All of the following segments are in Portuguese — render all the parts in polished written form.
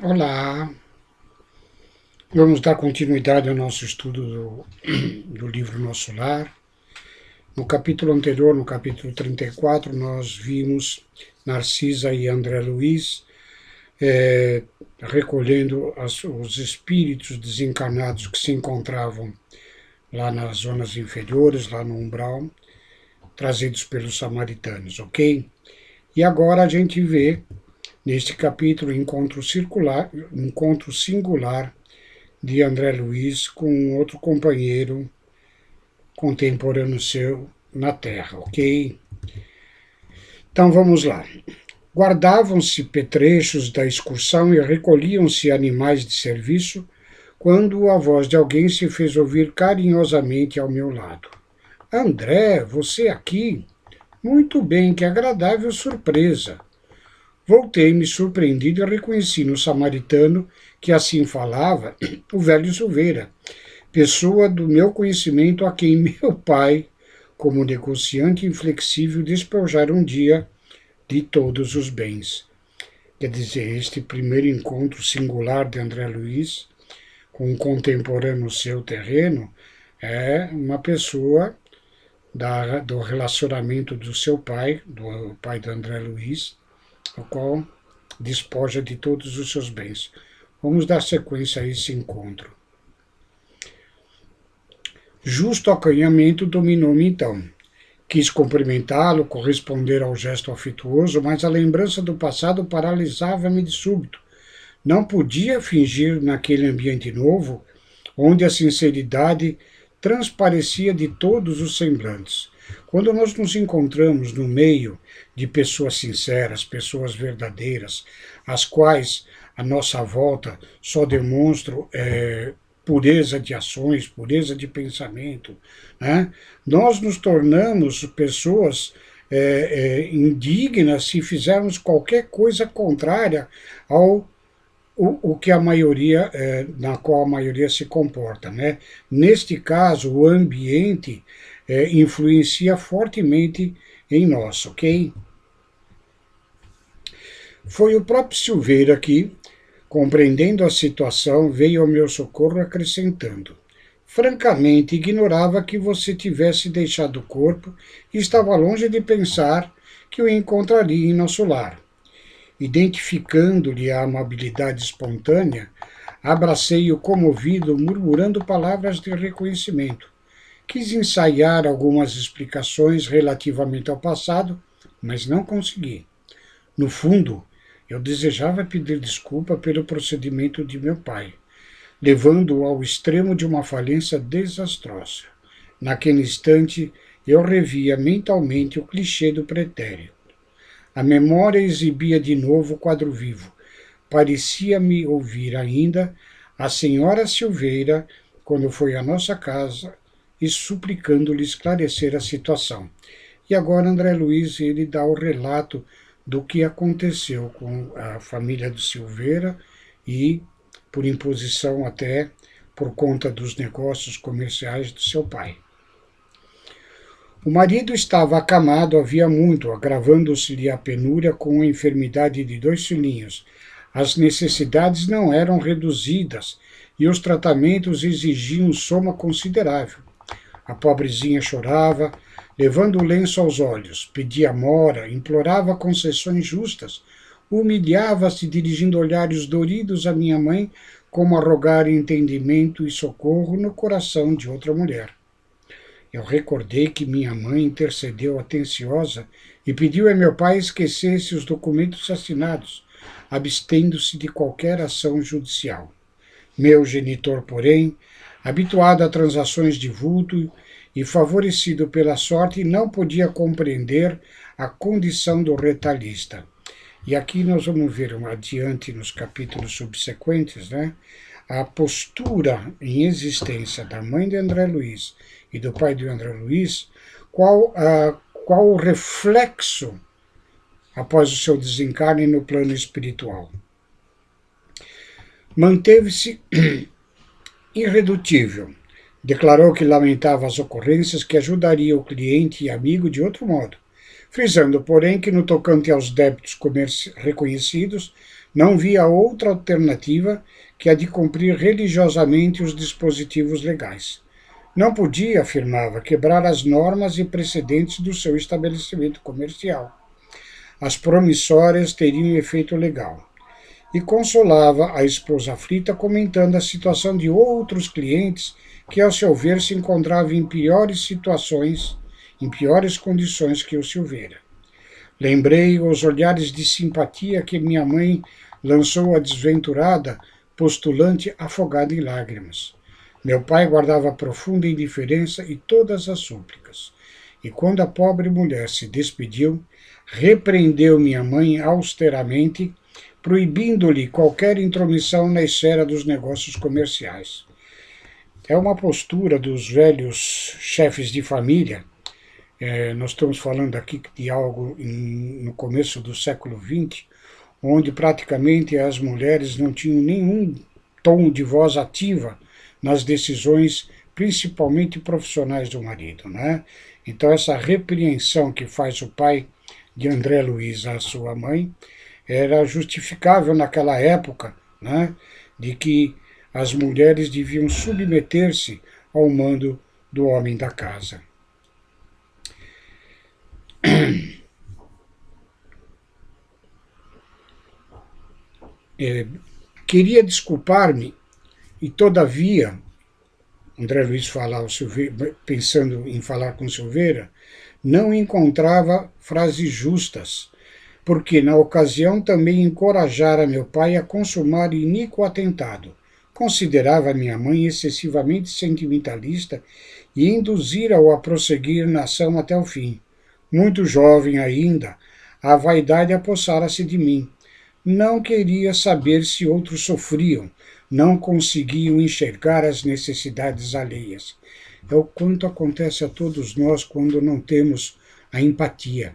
Olá, vamos dar continuidade ao nosso estudo do livro Nosso Lar. No capítulo anterior, no capítulo 34, nós vimos Narcisa e André Luiz recolhendo os espíritos desencarnados que se encontravam lá nas zonas inferiores, lá no umbral, trazidos pelos samaritanos, ok? E agora a gente vê, neste capítulo, encontro singular de André Luiz com outro companheiro contemporâneo seu na Terra, ok? Então vamos lá. Guardavam-se petrechos da excursão e recolhiam-se animais de serviço quando a voz de alguém se fez ouvir carinhosamente ao meu lado. André, você aqui? Muito bem, que agradável surpresa. Voltei-me surpreendido e reconheci no samaritano que assim falava o velho Silveira, pessoa do meu conhecimento a quem meu pai, como negociante inflexível, despojara um dia de todos os bens. Quer dizer, este primeiro encontro singular de André Luiz com um contemporâneo seu terreno é uma pessoa do relacionamento do seu pai, do pai de André Luiz, o qual despoja de todos os seus bens. Vamos dar sequência a esse encontro. Justo acanhamento dominou-me então. Quis cumprimentá-lo, corresponder ao gesto afetuoso, mas a lembrança do passado paralisava-me de súbito. Não podia fingir naquele ambiente novo, onde a sinceridade transparecia de todos os semblantes. Quando nós nos encontramos no meio de pessoas sinceras, pessoas verdadeiras, as quais à nossa volta só demonstram pureza de ações, pureza de pensamento, né? Nós nos tornamos pessoas indignas se fizermos qualquer coisa contrária ao o que a maioria, na qual a maioria se comporta, né? Neste caso, o ambiente influencia fortemente em nós, ok? Foi o próprio Silveira que, compreendendo a situação, veio ao meu socorro acrescentando: francamente, ignorava que você tivesse deixado o corpo e estava longe de pensar que o encontraria em nosso lar. Identificando-lhe a amabilidade espontânea, abracei-o comovido, murmurando palavras de reconhecimento. Quis ensaiar algumas explicações relativamente ao passado, mas não consegui. No fundo, eu desejava pedir desculpa pelo procedimento de meu pai, levando-o ao extremo de uma falência desastrosa. Naquele instante, eu revia mentalmente o clichê do pretérito. A memória exibia de novo o quadro vivo. Parecia-me ouvir ainda a senhora Silveira quando foi à nossa casa e suplicando-lhe esclarecer a situação. E agora André Luiz ele dá o relato do que aconteceu com a família do Silveira e, por imposição até, por conta dos negócios comerciais do seu pai. O marido estava acamado havia muito, agravando-se-lhe a penúria com a enfermidade de 2 filhinhos. As necessidades não eram reduzidas e os tratamentos exigiam soma considerável. A pobrezinha chorava, levando o lenço aos olhos, pedia mora, implorava concessões justas, humilhava-se dirigindo olhares doridos à minha mãe, como a rogar entendimento e socorro no coração de outra mulher. Eu recordei que minha mãe intercedeu atenciosa e pediu a meu pai esquecesse os documentos assinados, abstendo-se de qualquer ação judicial. Meu genitor, porém, habituado a transações de vulto e favorecido pela sorte, não podia compreender a condição do retalhista. E aqui nós vamos ver adiante nos capítulos subsequentes, né, a postura em existência da mãe de André Luiz e do pai de André Luiz, qual o reflexo após o seu desencarne no plano espiritual. Manteve-se irredutível. Declarou que lamentava as ocorrências, que ajudaria o cliente e amigo de outro modo. frisando, porém, que no tocante aos débitos reconhecidos, não via outra alternativa que a de cumprir religiosamente os dispositivos legais. Não podia, afirmava, quebrar as normas e precedentes do seu estabelecimento comercial. As promissórias teriam efeito legal. E consolava a esposa aflita, comentando a situação de outros clientes que, ao seu ver, se encontravam em piores situações, em piores condições que o Silveira. Lembrei os olhares de simpatia que minha mãe lançou à desventurada postulante afogada em lágrimas. Meu pai guardava profunda indiferença e todas as súplicas. E quando a pobre mulher se despediu, repreendeu minha mãe austeramente, proibindo-lhe qualquer intromissão na esfera dos negócios comerciais. É uma postura dos velhos chefes de família. Nós estamos falando aqui de algo no começo do século XX, onde praticamente as mulheres não tinham nenhum tom de voz ativa nas decisões, principalmente profissionais do marido, né? Então essa repreensão que faz o pai de André Luiz à sua mãe era justificável naquela época, né? De que as mulheres deviam submeter-se ao mando do homem da casa. Queria desculpar-me e, todavia, André Luiz fala ao Silveira, pensando em falar com Silveira, não encontrava frases justas, porque na ocasião também encorajara meu pai a consumar iníquo atentado. Considerava minha mãe excessivamente sentimentalista e induzira-o a prosseguir na ação até o fim. Muito jovem ainda, a vaidade apossara-se de mim. Não queria saber se outros sofriam, não conseguiam enxergar as necessidades alheias. É o quanto acontece a todos nós quando não temos a empatia.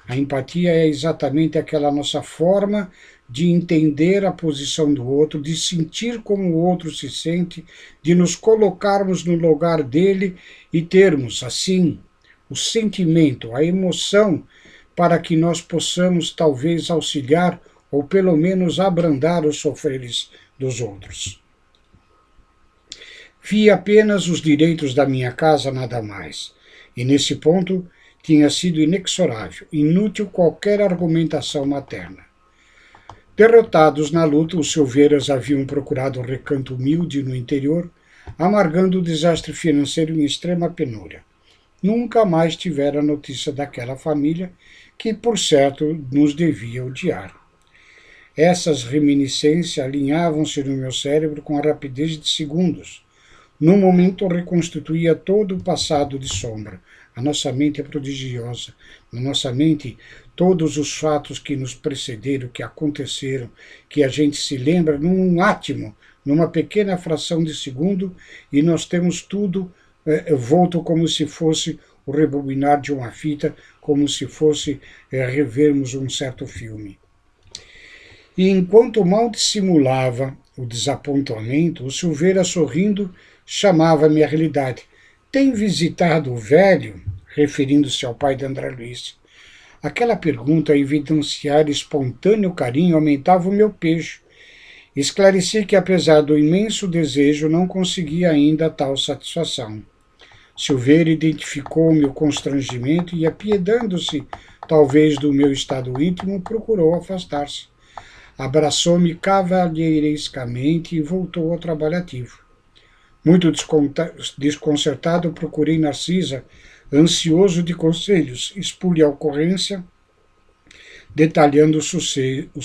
A empatia é exatamente aquela nossa forma de entender a posição do outro, de sentir como o outro se sente, de nos colocarmos no lugar dele e termos, assim, o sentimento, a emoção, para que nós possamos talvez auxiliar ou pelo menos abrandar os sofreres dos outros. Vi apenas os direitos da minha casa, nada mais. E nesse ponto tinha sido inexorável, inútil qualquer argumentação materna. Derrotados na luta, os Silveiras haviam procurado um recanto humilde no interior, amargando o desastre financeiro em extrema penúria. Nunca mais tivera notícia daquela família, que, por certo, nos devia odiar. Essas reminiscências alinhavam-se no meu cérebro com a rapidez de segundos. No momento reconstituía todo o passado de sombra. A nossa mente é prodigiosa. Na nossa mente, todos os fatos que nos precederam, que aconteceram, que a gente se lembra num átimo, numa pequena fração de segundo, e nós temos tudo volto como se fosse o rebobinar de uma fita, como se fosse revermos um certo filme. E enquanto mal dissimulava o desapontamento, o Silveira, sorrindo, chamava-me à realidade. Tem visitado o velho? Referindo-se ao pai de André Luiz. Aquela pergunta, a evidenciar espontâneo carinho, aumentava o meu pejo. Esclareci que, apesar do imenso desejo, não conseguia ainda tal satisfação. Silveira identificou o meu constrangimento e, apiedando-se, talvez, do meu estado íntimo, procurou afastar-se. Abraçou-me cavalheirescamente e voltou ao trabalho ativo. Muito desconcertado, procurei Narcisa, ansioso de conselhos, expus a ocorrência, detalhando os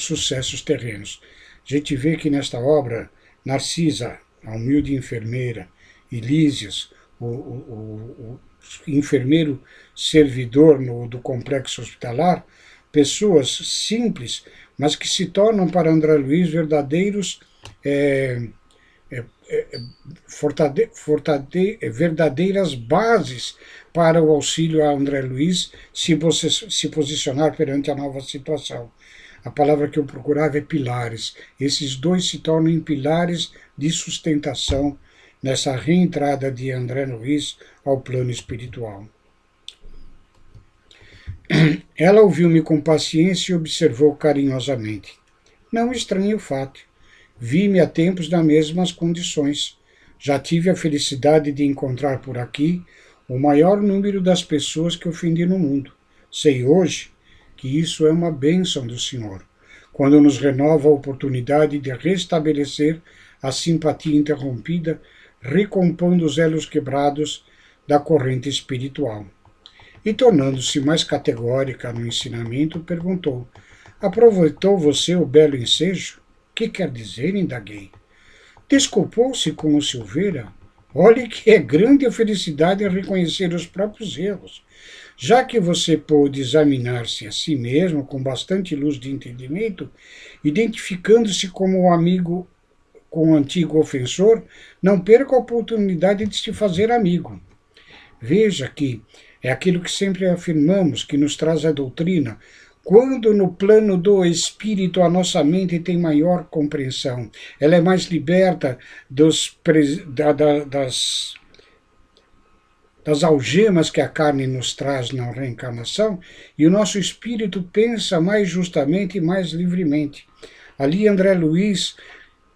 sucessos terrenos. A gente vê que nesta obra, Narcisa, a humilde enfermeira, e Lísias, o enfermeiro servidor do complexo hospitalar, pessoas simples, mas que se tornam para André Luiz verdadeiros verdadeiras bases para o auxílio a André Luiz se posicionar perante a nova situação. A palavra que eu procurava é pilares. Esses dois se tornam pilares de sustentação nessa reentrada de André Luiz ao plano espiritual. Ela ouviu-me com paciência e observou carinhosamente. Não estranhei o fato. Vi-me há tempos nas mesmas condições. Já tive a felicidade de encontrar por aqui o maior número das pessoas que ofendi no mundo. Sei hoje que isso é uma bênção do Senhor, quando nos renova a oportunidade de restabelecer a simpatia interrompida, recompondo os elos quebrados da corrente espiritual. E, tornando-se mais categórica no ensinamento, perguntou: aproveitou você o belo ensejo? Que quer dizer? Indaguei. Desculpou-se com o Silveira? Olhe que é grande a felicidade em reconhecer os próprios erros. Já que você pôde examinar-se a si mesmo com bastante luz de entendimento, identificando-se como um amigo com o antigo ofensor, não perca a oportunidade de se fazer amigo. Veja que é aquilo que sempre afirmamos, que nos traz a doutrina. Quando no plano do espírito a nossa mente tem maior compreensão, ela é mais liberta das algemas que a carne nos traz na reencarnação, e o nosso espírito pensa mais justamente e mais livremente. Ali André Luiz,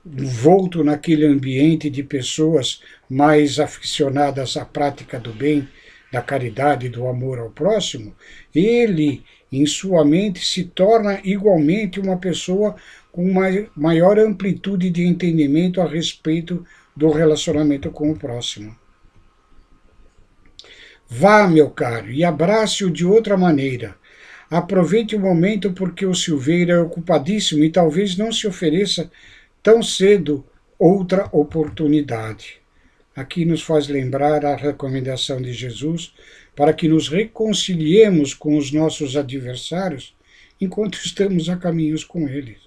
envolto naquele ambiente de pessoas mais aficionadas à prática do bem, da caridade e do amor ao próximo, ele, em sua mente, se torna igualmente uma pessoa com uma maior amplitude de entendimento a respeito do relacionamento com o próximo. Vá, meu caro, e abrace-o de outra maneira. Aproveite o momento porque o Silveira é ocupadíssimo e talvez não se ofereça tão cedo outra oportunidade. Aqui nos faz lembrar a recomendação de Jesus para que nos reconciliemos com os nossos adversários enquanto estamos a caminhos com eles.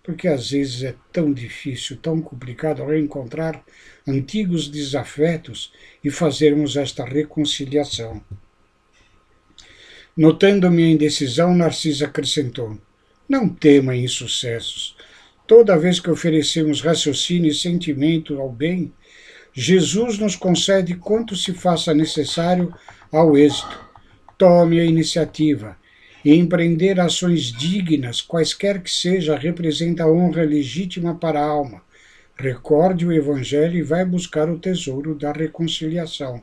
Porque às vezes é tão difícil, tão complicado reencontrar antigos desafetos e fazermos esta reconciliação. Notando minha indecisão, Narcisa acrescentou: não tema insucessos. Toda vez que oferecemos raciocínio e sentimento ao bem, Jesus nos concede quanto se faça necessário ao êxito. Tome a iniciativa. E empreender ações dignas, quaisquer que seja, representa a honra legítima para a alma. Recorde o Evangelho e vai buscar o tesouro da reconciliação.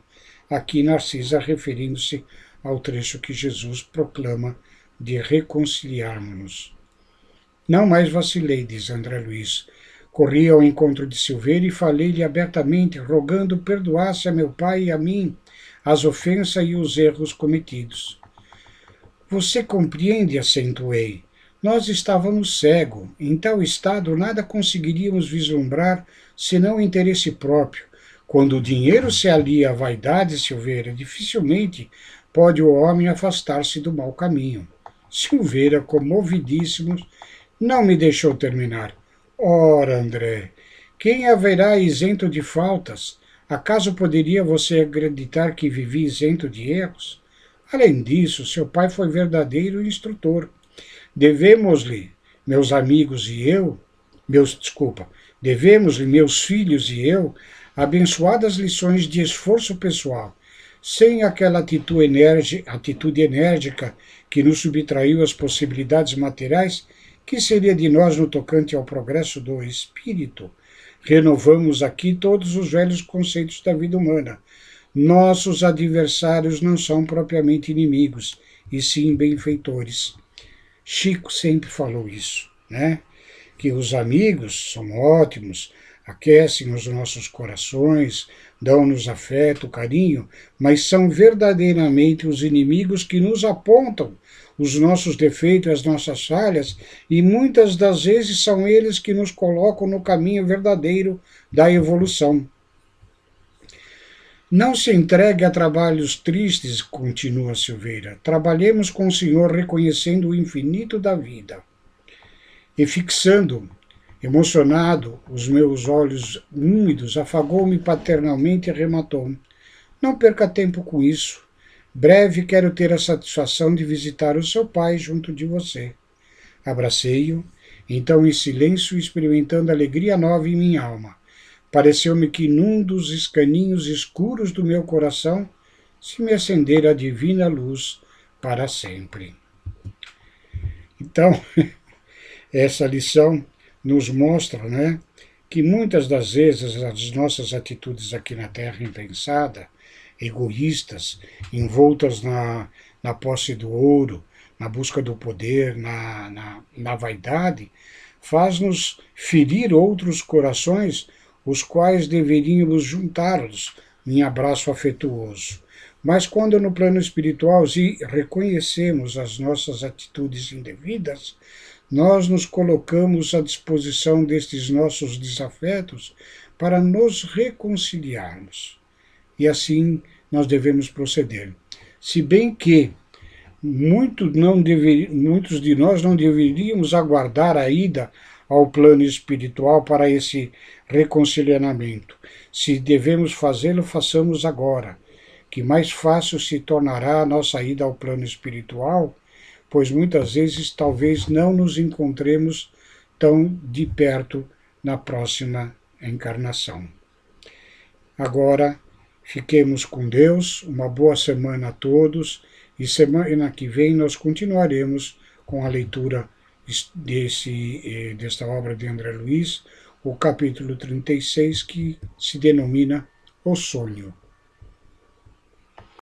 Aqui Narcisa referindo-se ao trecho que Jesus proclama de reconciliarmos-nos. Não mais vacilei, diz André Luiz. Corri ao encontro de Silveira e falei-lhe abertamente, rogando perdoasse a meu pai e a mim as ofensas e os erros cometidos. Você compreende, acentuei. Nós estávamos cegos. Em tal estado, nada conseguiríamos vislumbrar senão o interesse próprio. Quando o dinheiro se alia à vaidade, Silveira, dificilmente pode o homem afastar-se do mau caminho. Silveira, comovidíssimo, não me deixou terminar. Ora, André, quem haverá isento de faltas? Acaso poderia você acreditar que vivi isento de erros? Além disso, seu pai foi verdadeiro instrutor. Devemos-lhe, meus amigos e eu, devemos-lhe, meus filhos e eu, abençoadas lições de esforço pessoal. Sem aquela atitude enérgica que nos subtraiu as possibilidades materiais, que seria de nós no tocante ao progresso do espírito? Renovamos aqui todos os velhos conceitos da vida humana. Nossos adversários não são propriamente inimigos, e sim benfeitores. Chico sempre falou isso, né? Que os amigos são ótimos, aquecem os nossos corações, dão-nos afeto, carinho, mas são verdadeiramente os inimigos que nos apontam os nossos defeitos, as nossas falhas, e muitas das vezes são eles que nos colocam no caminho verdadeiro da evolução. Não se entregue a trabalhos tristes, continua Silveira. Trabalhemos com o Senhor reconhecendo o infinito da vida. E fixando, emocionado, os meus olhos úmidos, afagou-me paternalmente e rematou: não perca tempo com isso. Breve quero ter a satisfação de visitar o seu pai junto de você. Abracei-o, então em silêncio, experimentando alegria nova em minha alma. Pareceu-me que num dos escaninhos escuros do meu coração se me acendera a divina luz para sempre. Então, essa lição nos mostra, né, que muitas das vezes as nossas atitudes aqui na Terra impensadas, egoístas, envoltas na posse do ouro, na busca do poder, na vaidade, faz-nos ferir outros corações, os quais deveríamos juntá-los em abraço afetuoso. Mas quando no plano espiritual reconhecemos as nossas atitudes indevidas, nós nos colocamos à disposição destes nossos desafetos para nos reconciliarmos. E assim nós devemos proceder. Se bem que muitos de nós não deveríamos aguardar a ida ao plano espiritual para esse reconciliamento. Se devemos fazê-lo, façamos agora, que mais fácil se tornará a nossa ida ao plano espiritual, pois muitas vezes talvez não nos encontremos tão de perto na próxima encarnação. Agora, fiquemos com Deus, uma boa semana a todos, e semana que vem nós continuaremos com a leitura desta obra de André Luiz, o capítulo 36, que se denomina O Sonho.